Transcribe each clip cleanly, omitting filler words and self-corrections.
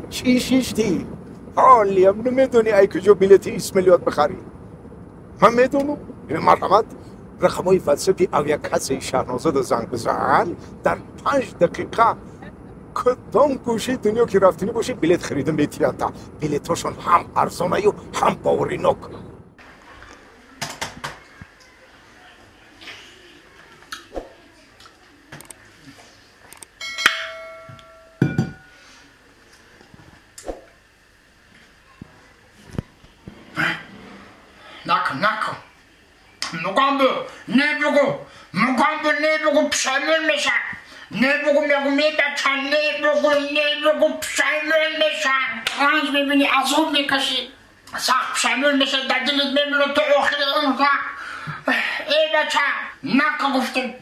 چی شیشتی؟ حالی هم نمیدونی ای کجا بلیت اسمالیات بخری؟ من میدونم. مرحمت رقمای فلسفی او یک کسی شهنازه زنگ بزن در 5 دقیقه کدام گوشه دنیا که رفتنی باشه بلیت خریدن به تئاتر. بلیتاشون هم ارزانه و هم باورینک. نکن مگم نبگو پشیمون میشن. نبگو میبچن نبگو پشیمون میشن. رنج میبینی عذاب میکشی سخت پشیمون میشه در دلت میمونه تو آخر عمر. ای بچه نکن گفتم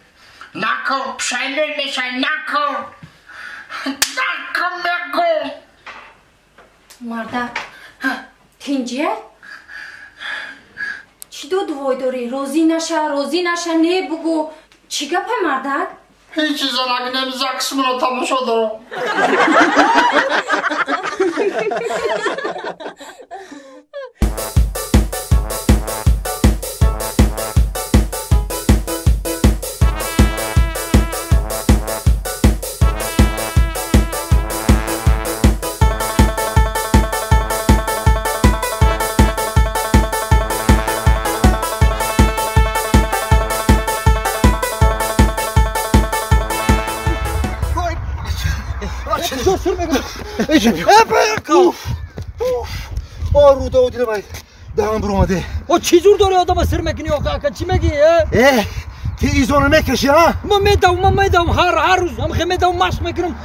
نکن پشیمون میشن نکن بگو مردک تینجیه چی دوای داری؟ روزی نشه نه بگو چی گپه مردک؟ هیچ چیزا نگه نمیزه کسمون تماشا دارم. رودا و دیره باید دهم برو آمده. چی جور داری آدم سر میکنی آقا چی میگی؟ تی ایزانو میکشی ها؟ من میدم هر روز هم خیلی میدم مشق میکنم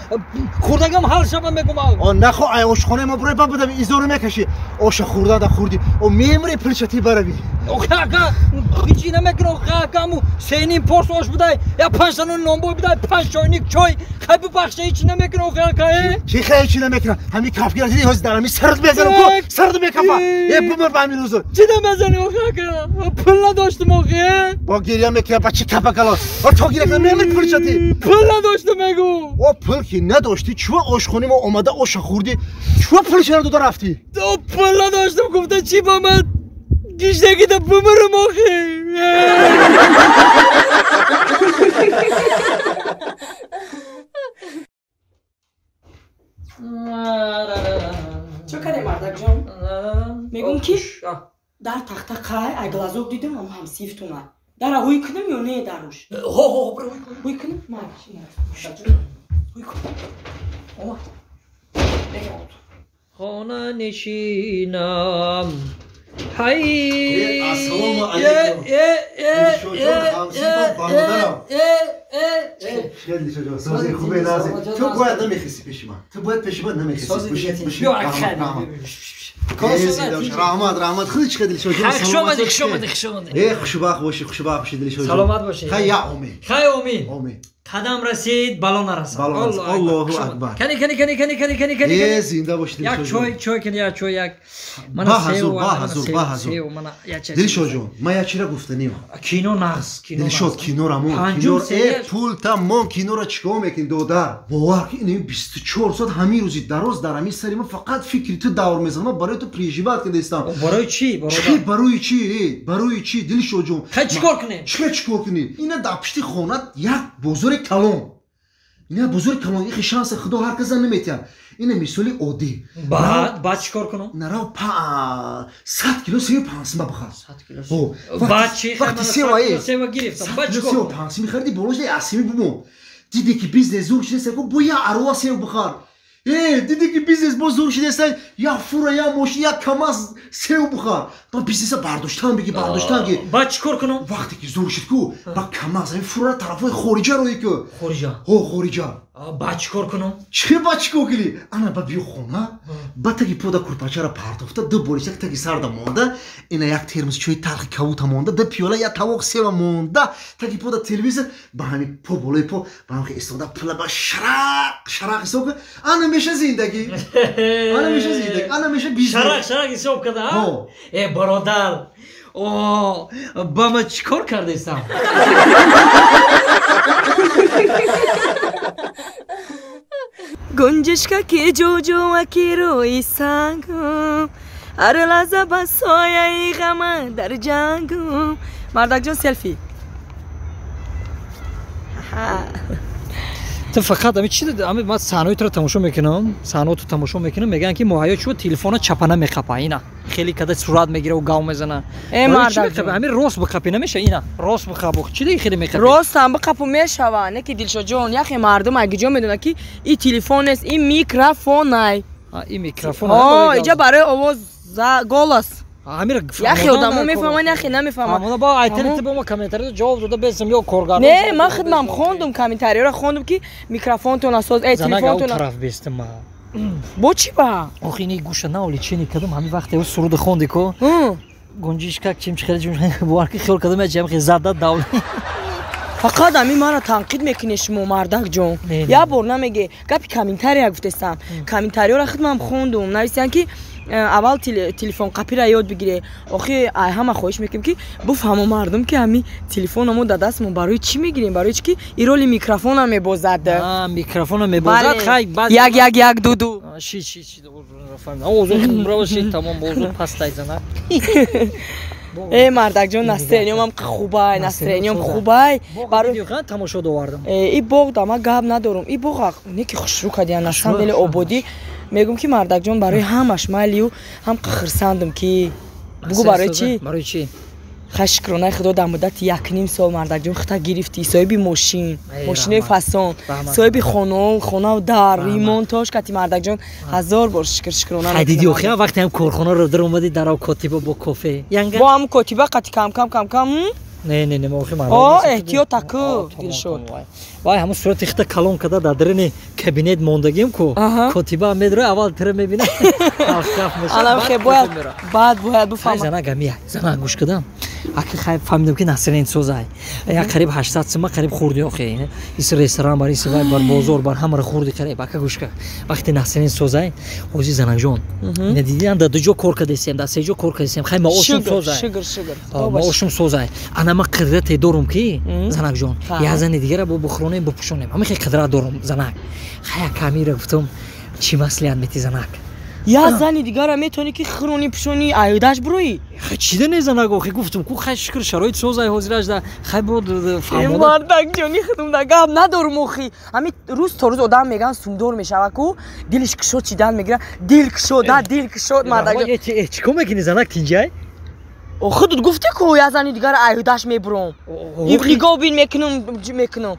خوردگم هر شب میگم نخو ای آشخانه ما برای بابا بدم ایزانو میکشی آش خوردن دا خوردی و میمری پلچتی بروی آقا هیچی نمیکنم آقا همون سینیم پرس آش بدای یا 5 تا نونبوی بدای 5 چایnik چای خیلی بخشه هیچی نمیکنم آقا چی خیلی هیچی نمیکنم همین کافگیر دیدی هاز درمی سرد بزنم کو سرد میکفا بمر با همین روزو چی نمیزنی آقا پول نداشتم آقا با گریه میکنم بچه کپا کلاس تو گیره کنم میمری پلچتی پول نداشتم میگو پول که نداشتی چوه آشخانه ما اومده آش خوردی چوه پولش رو رفتی تو پول نداشتم گفته چی با من گیشتگی دا بمرم آخی چه کنی مردک جان؟ میگم که در تخت قای اگلازوب دیدم هم سیفتونه در هوی کنم یا نه دروش؟ هوی کنم؟ هوی کنم خانه نشینم هی السلام علیکم خیلی شجاع سازی خوبه نازی تو باید نمیخیسی پیش من تو باید پیش من نمیخیسی رحمت خودی چقدر دل شجاع خوشبخت باشی دل شجاع سلامت باشی خیلی امید قدم رسید بالا نرسد الله اکبر کنی زنده باشی یک چای کنی یک چای یک من سیو من دل شجاع من یک چیز گفتنیم کینو ناس دل شد کینو رامون کینو پول تمام کینو را چیکار میکنی دودر باور این 24 ساعت همین روزی دراز در همین سری من فقط فکری تو دور میزنم من برای تو پریژیبات کنده استم برای چی دل شجاع چیکار کنی اینا دپشتی خونت یک بزرگ کلام این شانس خدا هر کس نمیتونه اینه مثالی عادی بعد چیکار کنم نرا 100 کیلو سیب پانسیم بخور 100 کیلو بعد چی وقتی سیب گرفتم بعد چیکار سیب پانسیم می‌خریدی بولوش اسیمی بمون دیدی که بیزنس زور شده سکو بویا اروا سیب بخور دیدی که بیزنس با زور شده است یا فورا یا ماشین یا کماز سیب بخور با بیزنس برداشتن بگی بعد چیکار کنم وقتی که زور شد کو با کماز این فورا طرفای خارجه روی که خارجه بعد چیکار کنم چه بچکو کلی انا با بیو خونه با تگی پودا کورپاچه را پارتوفته دو بولیشک تگی سرده مونده اینا یک ترمز چوی تلخ کاوتا مونده دو پیوله یا تاوق سیب مونده تگی پودا تلویزیون با همین پو بولای پو با همین استودا پله با شراق سوک انا میشه زندگی انا میشه بیزنس شراق سوک کده ها برادر با ما چیکار کرده استم گنجشکا که جوجو که روی سنگم هر لحظه با سایه غم در جنگم مردک جان سلفی تو فقط همین چی داد؟ همین من صحنه رو تماشا میکنم، صحنه رو تماشا میکنم میگن که مهیا شو تلفن چپانه میخپه اینا خیلی کده صورت میگیره و گاو میزنه. مردک جان همین راست بخپی نمیشه اینا راست بخپو چی دیگه خیلی میخپی راست هم بخپو میشوه نه که دلشو جان یخی مردم اگه جا میدونه که این تلفن است این میکروفون ای این میکروفون اینجا برای آواز گلاس امیر یخی آدمو میفهمن یخی نمیفهمن اما با ایتنت با ما کامنتاری جواب داده بسم یا کارگار نه من خودم خوندم کامنتاری رو خوندم که میکروفون تو نساز ای تلفن تو طرف بیستم ما با چی با آخه اینی گوشه ناولی چینی کدم همین وقت او سرود خوندی کو گنجشکا چیم خیلی جون بوار که خیال کدم جام خیلی زده داول فقط همین مرا تنقید میکنه شما مردک جون یا بار نمیگه گپی کامنتاری گفتم کامنتاری رو خودم خوندم نوشتن که اول تلفن قپی را یاد بگیره آخه همه خواهش میکنیم که بفهمم مردم که همین تلفنمو داده است برای چی میگیریم برای چی که این رول میکروفون هم میبازد میکروفون هم میبازد خیلی بعد یک دو چی فهمیدم اوزون برو شی تمام موضوع پستای زنه ای مردک جون نسترینیوم هم خوبه نسترینیوم خوبه برای تماشا دووردم این باغ دما گاب ندارم این باغ نیکی خوشرو کردن نستن دل آبادی میگم که مردک جون برای همش مالیو هم خرساندم که بگو برای چی خشکرانه خدا در مدت 1.5 سال مردک جون خطا گرفتی صاحب ماشین فسان صاحب خانه و در ریمونتاژ کردی مردک جون 1000 بار شکرانه دیدی آخه وقتی هم کارخانه رو در اومدی در کاتیبا با کافه با هم کاتیبا قتی کم نه ما آخه مردک احتیاط تکو دیر شد وای همون صورت اخته کلون کده در درن کابینت موندگیم کو کاتیبا میدره اول تر میبینه الان خیلی باید بفهمم زنا گمیه زنا گوش کدم اگه خیلی فهمیدم که نسرین سوزای یا قریب 800 سما قریب خوردی آخه این رستوران برای سوای بر بازار بر همه خورد قریب اگه گوش کن وقتی نسرین سوزای اوزی زنا جون این دیدن در دو جو کار کردیم در سه جو کار کردیم خیلی ما اوشم سوزای شگر ما اوشم سوزای انا ما قدرت دارم کی زنا جون یا زن دیگه را بخورونیم بپوشونیم همه خیلی قدرت دارم زنا خیلی کمی گفتم چی مسئله میتی زنا یا زنی دیگه را میتونی که خرونی پشونی ایداش بروی چیده نیزنه گفتی گفتم کو خیلی شکر شرایط سوزای حاضرش ده خیلی بود فهموده مردک جونی خودم ده گاب ندارم اخی همین روز تا روز آدم میگن سومدور میشوه کو دلش کشود چیدن میگیره دل کشود مردک جون چیکار میکنی زنک تینجای خودت گفتی کو یا زنی دیگه را ایداش میبرم این نگاه بین میکنم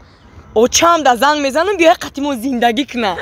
او چم ده زنگ میزنم بیا قتیمو زندگی کنه